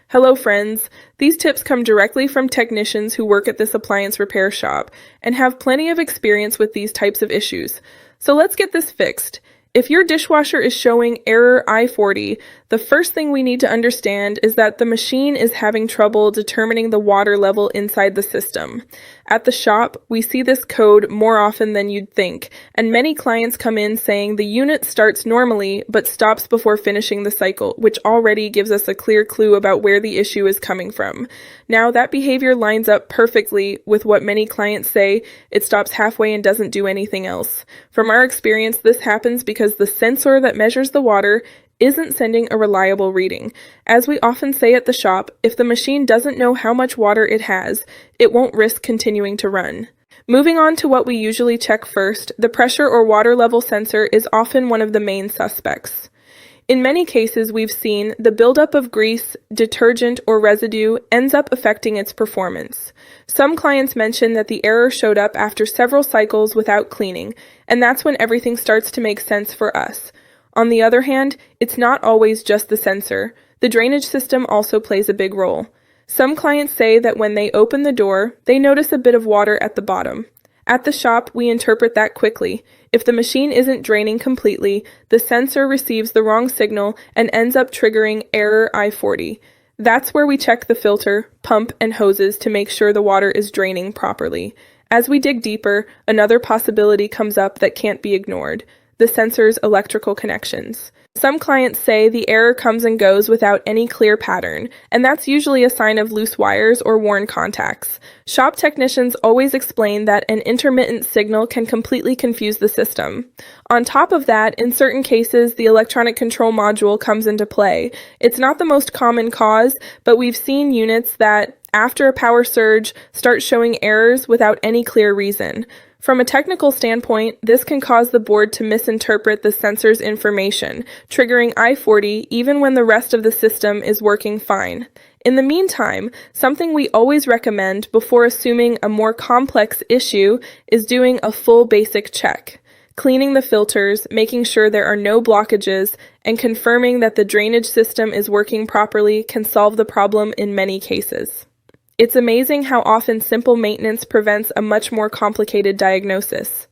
Hello friends, these tips come directly from technicians who work at this appliance repair shop and have plenty of experience with these types of issues. So let's get this fixed. If your dishwasher is showing error I40, the first thing we need to understand is that the machine is having trouble determining the water level inside the system. At the shop, we see this code more often than you'd think, and many clients come in saying the unit starts normally but stops before finishing the cycle, which already gives us a clear clue about where the issue is coming from. Now, that behavior lines up perfectly with what many clients say: it stops halfway and doesn't do anything else. From our experience, this happens because the sensor that measures the water isn't sending a reliable reading. As we often say at the shop, if the machine doesn't know how much water it has, it won't risk continuing to run. Moving on to what we usually check first, the pressure or water level sensor is often one of the main suspects. In many cases we've seen, the buildup of grease, detergent, or residue ends up affecting its performance. Some clients mention that the error showed up after several cycles without cleaning, and that's when everything starts to make sense for us. On the other hand, it's not always just the sensor. The drainage system also plays a big role. Some clients say that when they open the door, they notice a bit of water at the bottom. At the shop, we interpret that quickly. If the machine isn't draining completely, the sensor receives the wrong signal and ends up triggering error I40. That's where we check the filter, pump, and hoses to make sure the water is draining properly. As we dig deeper, another possibility comes up that can't be ignored: the sensor's electrical connections. Some clients say the error comes and goes without any clear pattern, and that's usually a sign of loose wires or worn contacts. Shop technicians always explain that an intermittent signal can completely confuse the system. On top of that, in certain cases, the electronic control module comes into play. It's not the most common cause, but we've seen units that, after a power surge, start showing errors without any clear reason. From a technical standpoint, this can cause the board to misinterpret the sensor's information, triggering I40 even when the rest of the system is working fine. In the meantime, something we always recommend before assuming a more complex issue is doing a full basic check. Cleaning the filters, making sure there are no blockages, and confirming that the drainage system is working properly can solve the problem in many cases. It's amazing how often simple maintenance prevents a much more complicated diagnosis.